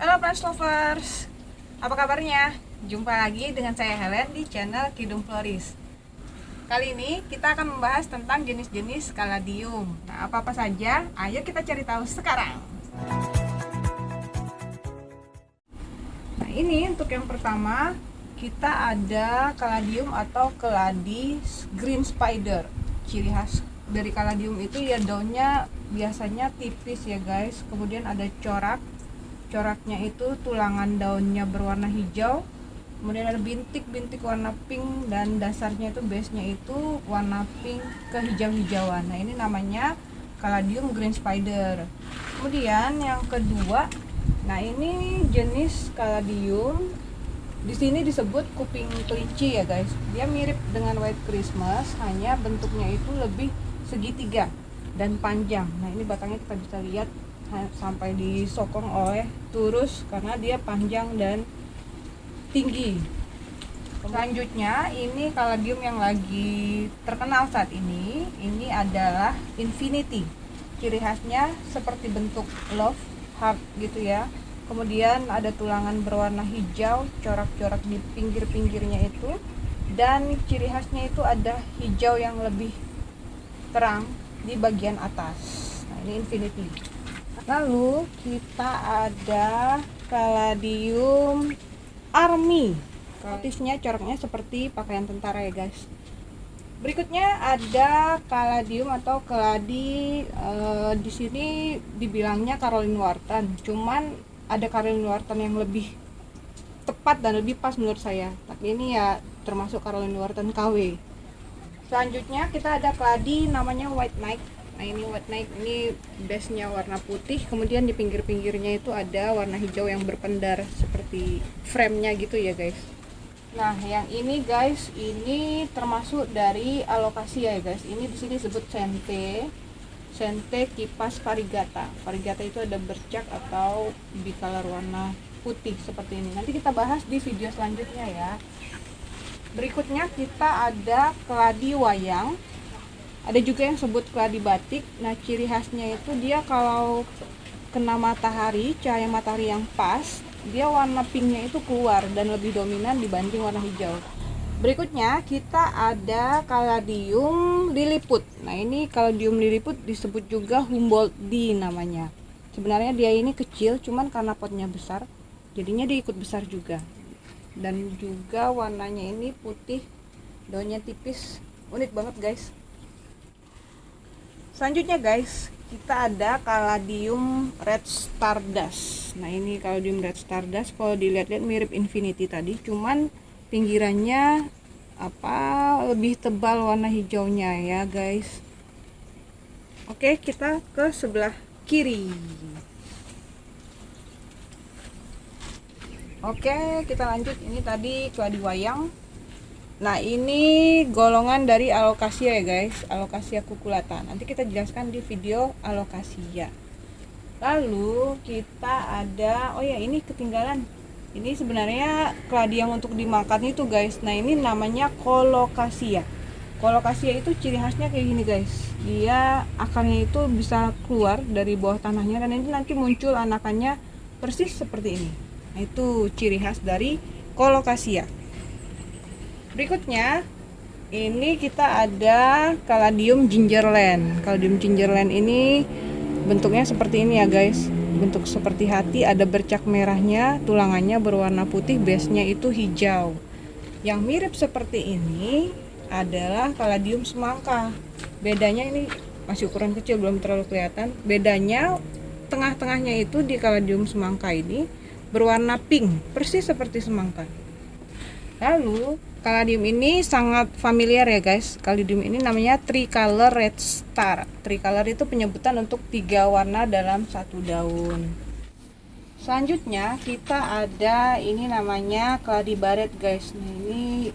Halo plants lovers, apa kabarnya? Jumpa lagi dengan saya Helen di channel Kidung Floris. Kali ini kita akan membahas tentang jenis-jenis kaladium. Nah, apa-apa saja? Ayo kita cari tahu sekarang. Nah, ini untuk yang pertama, kita ada kaladium atau keladi green spider. Ciri khas dari kaladium itu ya daunnya biasanya tipis ya guys. Kemudian ada coraknya itu tulangan daunnya berwarna hijau, kemudian ada bintik-bintik warna pink, dan dasarnya itu base-nya itu warna pink kehijau-hijauan. Nah, ini namanya kaladium green spider. Kemudian yang kedua, nah ini jenis kaladium di sini disebut kuping kelinci ya guys. Dia mirip dengan white Christmas, hanya bentuknya itu lebih segitiga dan panjang. Nah, ini batangnya kita bisa lihat sampai disokong oleh turus karena dia panjang dan tinggi. Selanjutnya ini kaladium yang lagi terkenal saat ini adalah infinity. Ciri khasnya seperti bentuk love heart gitu ya. Kemudian ada tulangan berwarna hijau, corak-corak di pinggir-pinggirnya itu, dan ciri khasnya itu ada hijau yang lebih terang di bagian atas. Nah, ini infinity. Lalu kita ada kaladium army. Motifnya coraknya seperti pakaian tentara ya guys. Berikutnya ada kaladium atau keladi di sini dibilangnya Caroline Wharton. Cuman ada Caroline Wharton yang lebih tepat dan lebih pas menurut saya. Tapi ini ya termasuk Caroline Wharton KW. Selanjutnya kita ada keladi namanya White Knight. Nah, ini White Knight ini base-nya warna putih, kemudian di pinggir-pinggirnya itu ada warna hijau yang berpendar seperti frame-nya gitu ya guys. Nah, yang ini guys, ini termasuk dari alokasia ya guys. Ini di sini disebut Sente kipas variegata. Variegata itu ada bercak atau bicolor warna putih seperti ini. Nanti kita bahas di video selanjutnya ya. Berikutnya kita ada keladi wayang. Ada juga yang sebut keladi batik. Nah, ciri khasnya itu dia kalau kena matahari, cahaya matahari yang pas, dia warna pinknya itu keluar dan lebih dominan dibanding warna hijau. Berikutnya kita ada kaladium liliput. Nah, ini kaladium liliput disebut juga Humboldt D namanya. Sebenarnya dia ini kecil, cuman karena potnya besar, jadinya dia ikut besar juga. Dan juga warnanya ini putih, daunnya tipis, unik banget guys. Selanjutnya guys, kita ada kaladium red stardust. Nah, ini kaladium red stardust kalau dilihat-lihat mirip infinity tadi, cuman pinggirannya lebih tebal warna hijaunya ya guys. Oke, kita ke sebelah kiri. Oke, kita lanjut. Ini tadi keladi wayang. Nah, ini golongan dari alokasia ya guys, alokasia cucullata. Nanti kita jelaskan di video alokasia. Lalu kita ada, oh ya ini ketinggalan. Ini sebenarnya keladi yang untuk dimakan itu guys. Nah, ini namanya colocasia. Colocasia itu ciri khasnya kayak gini guys. Dia akarnya itu bisa keluar dari bawah tanahnya dan ini nanti muncul anakannya persis seperti ini. Nah, itu ciri khas dari colocasia. Berikutnya ini kita ada kaladium gingerland. Kaladium gingerland ini bentuknya seperti ini ya guys. Bentuk seperti hati, ada bercak merahnya, tulangannya berwarna putih, base-nya itu hijau. Yang mirip seperti ini adalah kaladium semangka. Bedanya ini masih ukuran kecil, belum terlalu kelihatan. Bedanya tengah-tengahnya itu di kaladium semangka ini berwarna pink, persis seperti semangka. Lalu kaladium ini sangat familiar ya guys. Kaladium ini namanya tricolor red star. Tricolor itu penyebutan untuk 3 warna dalam satu daun. Selanjutnya kita ada ini namanya keladi baret guys. Nah, ini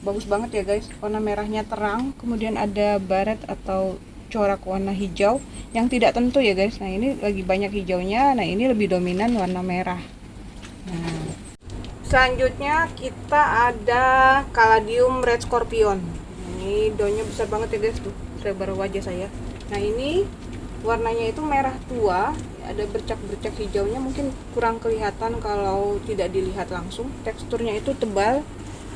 bagus banget ya guys. Warna merahnya terang, kemudian ada baret atau corak warna hijau yang tidak tentu ya guys. Nah, ini lagi banyak hijaunya. Nah, ini lebih dominan warna merah. Nah, selanjutnya kita ada kaladium red scorpion. Ini daunnya besar banget ya guys, tuh lebar wajah saya. Nah, ini warnanya itu merah tua, ada bercak-bercak hijaunya, mungkin kurang kelihatan kalau tidak dilihat langsung. Teksturnya itu tebal,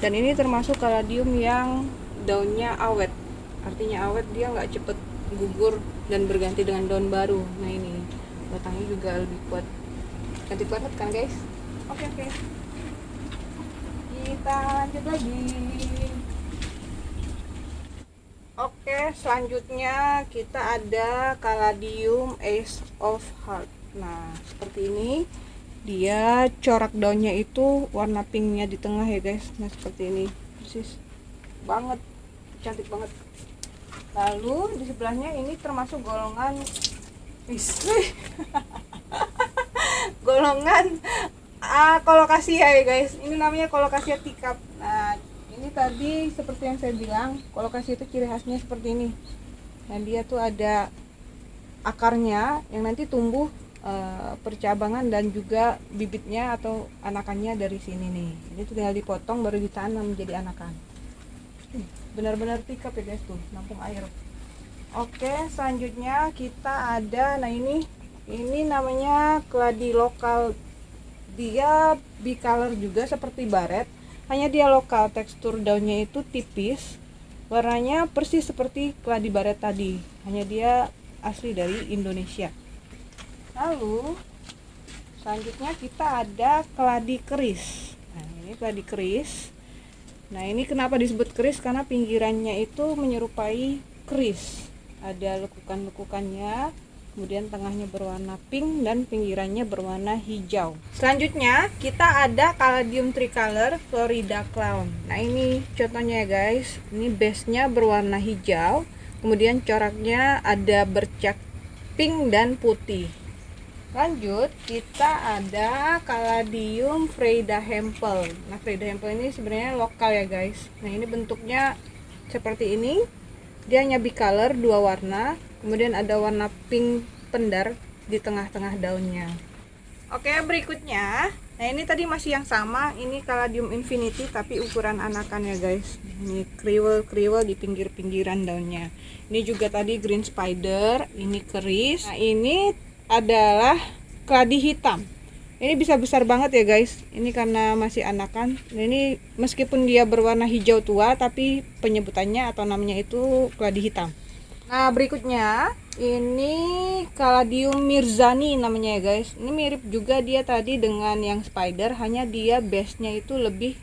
dan ini termasuk kaladium yang daunnya awet. Artinya awet, dia nggak cepet gugur dan berganti dengan daun baru. Nah ini batangnya juga lebih kuat, cantik banget kan guys. Oke, kita lanjut lagi. Oke, selanjutnya kita ada kaladium Ace of Heart. Nah seperti ini, dia corak daunnya itu warna pinknya di tengah ya guys. Nah seperti ini persis banget, cantik banget. Lalu di sebelahnya ini termasuk golongan golongan kolokasia ya guys. Ini namanya kolokasia tikap. Nah ini tadi seperti yang saya bilang, kolokasia itu ciri khasnya seperti ini. Nah dia tuh ada akarnya yang nanti tumbuh percabangan dan juga bibitnya atau anakannya dari sini nih. Jadi tinggal dipotong baru ditanam menjadi anakan. Benar-benar tikap ya guys, tuh nampung air. Oke, selanjutnya kita ada, nah ini namanya keladi lokal. Dia bicolor juga seperti baret, hanya dia lokal. Tekstur daunnya itu tipis, warnanya persis seperti keladi baret tadi, hanya dia asli dari Indonesia. Lalu selanjutnya kita ada keladi keris. Nah ini keladi keris. Nah ini kenapa disebut keris, karena pinggirannya itu menyerupai keris, ada lekukan-lekukannya, kemudian tengahnya berwarna pink dan pinggirannya berwarna hijau. Selanjutnya kita ada kaladium tricolor Florida Clown. Nah ini contohnya ya guys, ini base nya berwarna hijau, kemudian coraknya ada bercak pink dan putih. Lanjut kita ada kaladium Freida Hempel. Nah Freida Hempel ini sebenarnya lokal ya guys. Nah ini bentuknya seperti ini, dia hanya bicolor, dua warna, kemudian ada warna pink pendar di tengah-tengah daunnya. Oke, berikutnya, nah ini tadi masih yang sama, ini kaladium infinity tapi ukuran anakan ya guys. Ini kriwel di pinggir-pinggiran daunnya. Ini juga tadi green spider, ini keris. Nah ini adalah keladi hitam. Ini bisa besar banget ya guys. Ini karena masih anakan. Nah, ini meskipun dia berwarna hijau tua, tapi penyebutannya atau namanya itu keladi hitam. Nah berikutnya ini kaladium mirzani namanya ya guys. Ini mirip juga dia tadi dengan yang spider, hanya dia base nya itu lebih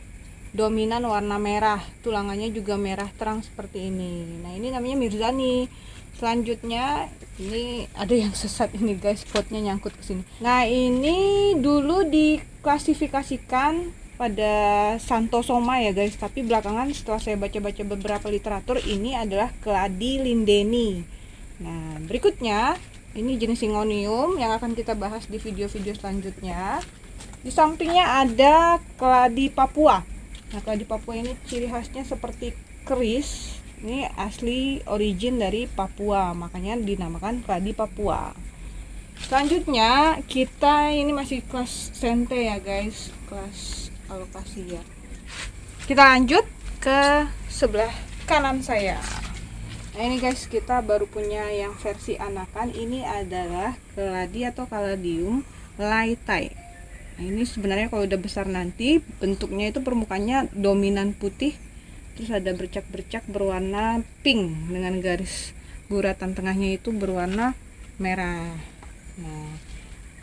dominan warna merah, tulangannya juga merah terang seperti ini. Nah ini namanya mirzani. Selanjutnya ini ada yang sesat ini guys, potnya nyangkut ke sini. Nah ini dulu diklasifikasikan pada Santosoma ya guys, tapi belakangan setelah saya baca-baca beberapa literatur, ini adalah keladi lindeni. Nah berikutnya ini jenis Syngonium yang akan kita bahas di video-video selanjutnya. Di sampingnya ada keladi Papua. Nah keladi Papua ini ciri khasnya seperti keris. Ini asli origin dari Papua, makanya dinamakan keladi Papua. Selanjutnya kita ini masih kelas sente ya guys, kelas alokasi ya. Kita lanjut ke sebelah kanan saya. Nah ini guys, kita baru punya yang versi anakan. Ini adalah keladi atau kaladium laitai. Nah ini sebenarnya kalau udah besar nanti bentuknya itu permukaannya dominan putih, terus ada bercak-bercak berwarna pink dengan garis guratan tengahnya itu berwarna merah. Nah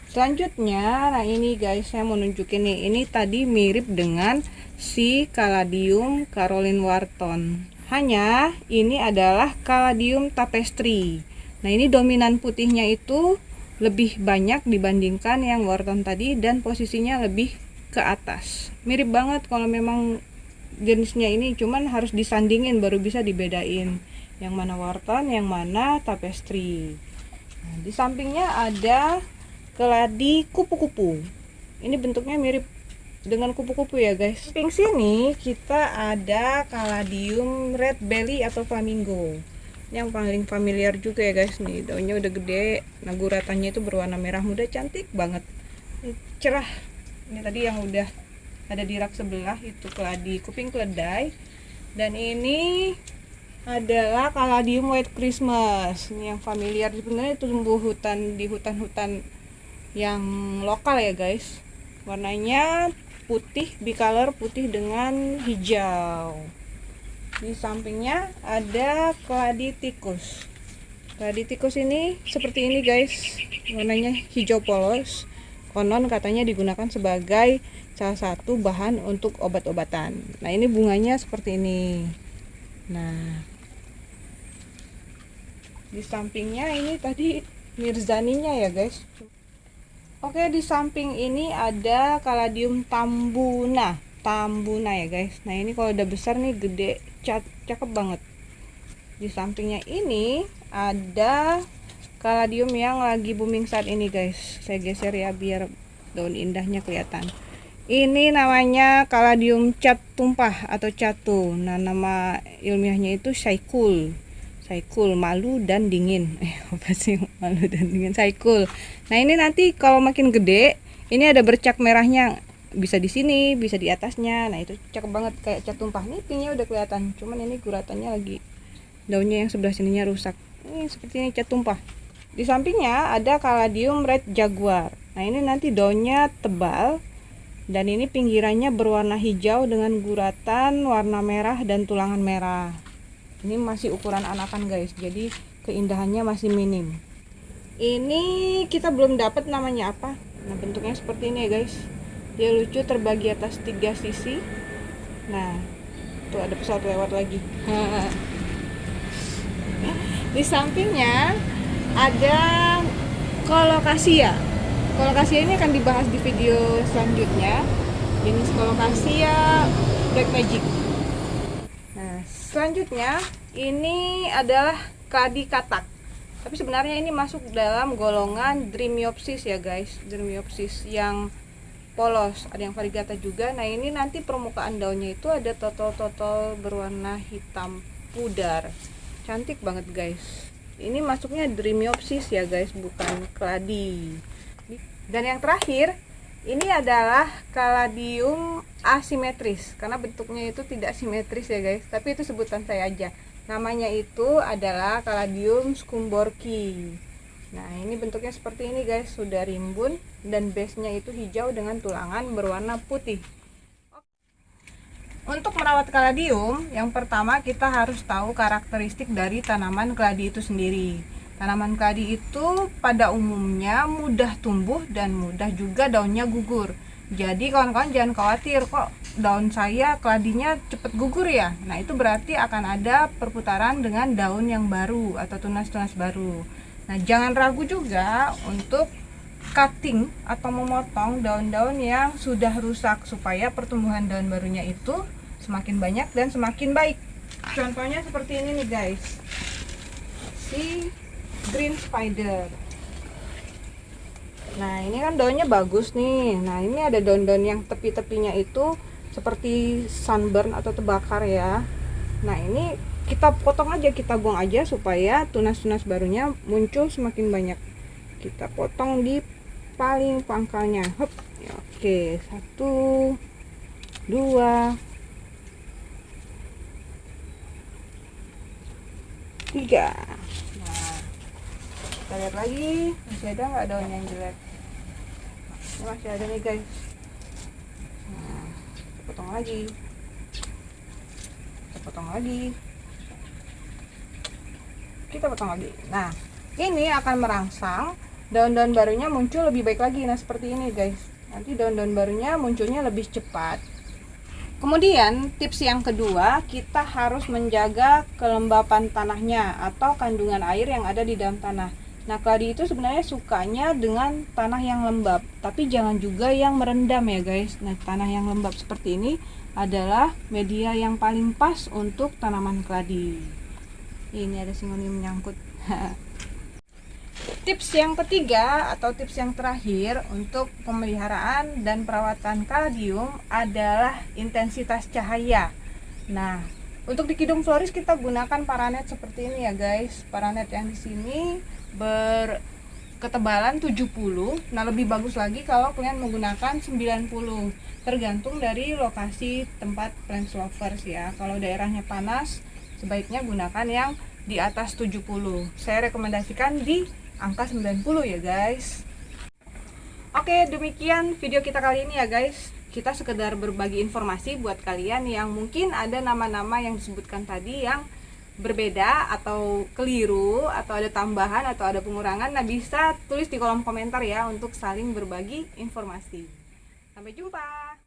selanjutnya, nah ini guys saya mau nunjukin nih, ini tadi mirip dengan si kaladium Caroline Wharton, hanya ini adalah kaladium tapestry. Nah ini dominan putihnya itu lebih banyak dibandingkan yang Wharton tadi, dan posisinya lebih ke atas. Mirip banget kalau memang jenisnya ini, cuman harus disandingin baru bisa dibedain yang mana Wharton, yang mana tapestry. Nah, di sampingnya ada keladi kupu-kupu. Ini bentuknya mirip dengan kupu-kupu ya guys. Di samping sini kita ada kaladium red belly atau flamingo. Yang paling familiar juga ya guys nih, daunnya udah gede. Nah guratannya itu berwarna merah muda, cantik banget, cerah. Ini tadi yang udah ada di rak sebelah itu keladi kuping keledai, dan ini adalah Caladium White Christmas. Ini yang familiar, sebenarnya itu tumbuh di hutan-hutan yang lokal ya guys. Warnanya putih, bicolor, putih dengan hijau. Di sampingnya ada keladi tikus. Keladi tikus ini seperti ini guys, warnanya hijau polos. Konon katanya digunakan sebagai salah satu bahan untuk obat-obatan. Nah ini bunganya seperti ini. Nah di sampingnya ini tadi mirzaninya ya guys. Oke, di samping ini ada Caladium tambuna ya guys. Nah ini kalau udah besar nih, gede, cakep banget. Di sampingnya ini ada Caladium yang lagi booming saat ini guys. Saya geser ya biar daun indahnya kelihatan. Ini namanya Caladium cat tumpah atau catu. Nah nama ilmiahnya itu saikul, malu dan dingin. Apa sih malu dan dingin? Saikul. Nah ini nanti kalau makin gede, ini ada bercak merahnya. Bisa di sini, bisa di atasnya. Nah itu cakep banget kayak cat tumpah. Nih pinknya udah kelihatan. Cuman ini guratannya lagi, daunnya yang sebelah sininya rusak. Ini seperti ini cat tumpah. Di sampingnya ada Caladium red jaguar. Nah ini nanti daunnya tebal dan ini pinggirannya berwarna hijau dengan guratan warna merah dan tulangan merah. Ini masih ukuran anakan guys, jadi keindahannya masih minim. Ini kita belum dapat namanya apa. Nah bentuknya seperti ini ya guys. Dia lucu, terbagi atas 3 sisi. Nah tuh ada pesawat lewat lagi. Di sampingnya ada Colocasia. Colocasia ini akan dibahas di video selanjutnya. Jenis Colocasia Black Magic. Nah, selanjutnya ini adalah keladi katak. Tapi sebenarnya ini masuk dalam golongan Dreamiopsis ya guys. Dreamiopsis yang polos, ada yang variegata juga. Nah, ini nanti permukaan daunnya itu ada totol-totol berwarna hitam pudar. Cantik banget guys. Ini masuknya Dreamiopsis ya guys, bukan keladi. Dan yang terakhir ini adalah Caladium asimetris, karena bentuknya itu tidak simetris ya guys, tapi itu sebutan saya aja. Namanya itu adalah Caladium scumborki. Nah ini bentuknya seperti ini guys, sudah rimbun dan base nya itu hijau dengan tulangan berwarna putih. Untuk merawat kaladium, yang pertama kita harus tahu karakteristik dari tanaman keladi itu sendiri. Tanaman keladi itu pada umumnya mudah tumbuh dan mudah juga daunnya gugur. Jadi kawan-kawan jangan khawatir, kok daun saya keladinya cepet gugur ya. Nah itu berarti akan ada perputaran dengan daun yang baru atau tunas-tunas baru. Nah jangan ragu juga untuk cutting atau memotong daun-daun yang sudah rusak supaya pertumbuhan daun barunya itu semakin banyak dan semakin baik. Contohnya seperti ini nih guys, si green spider. Nah ini kan daunnya bagus nih. Nah ini ada daun-daun yang tepi-tepinya itu seperti sunburn atau terbakar ya. Nah ini kita potong aja, kita buang aja supaya tunas-tunas barunya muncul semakin banyak. Kita potong di paling pangkalnya. Hup. Ya, oke, 1 2 3. Nah kita lihat lagi masih ada nggak daun yang jelek. Ini masih ada nih guys. Nah kita potong lagi, kita potong lagi. Nah ini akan merangsang daun-daun barunya muncul lebih baik lagi. Nah seperti ini guys, nanti daun-daun barunya munculnya lebih cepat. Kemudian tips yang kedua, kita harus menjaga kelembapan tanahnya atau kandungan air yang ada di dalam tanah. Nah keladi itu sebenarnya sukanya dengan tanah yang lembab, tapi jangan juga yang merendam ya guys. Nah tanah yang lembab seperti ini adalah media yang paling pas untuk tanaman keladi. Ini ada singoni menyangkut. Tips yang ketiga atau tips yang terakhir untuk pemeliharaan dan perawatan kaladium adalah intensitas cahaya. Nah, untuk di Kidung Floris kita gunakan paranet seperti ini ya guys. Paranet yang di sini berketebalan 70. Nah, lebih bagus lagi kalau kalian menggunakan 90. Tergantung dari lokasi tempat plant lovers ya. Kalau daerahnya panas sebaiknya gunakan yang di atas 70. Saya rekomendasikan di angka 90 ya guys. Oke, demikian video kita kali ini ya guys. Kita sekedar berbagi informasi buat kalian yang mungkin ada nama-nama yang disebutkan tadi yang berbeda atau keliru, atau ada tambahan atau ada pengurangan. Nah, bisa tulis di kolom komentar ya untuk saling berbagi informasi. Sampai jumpa.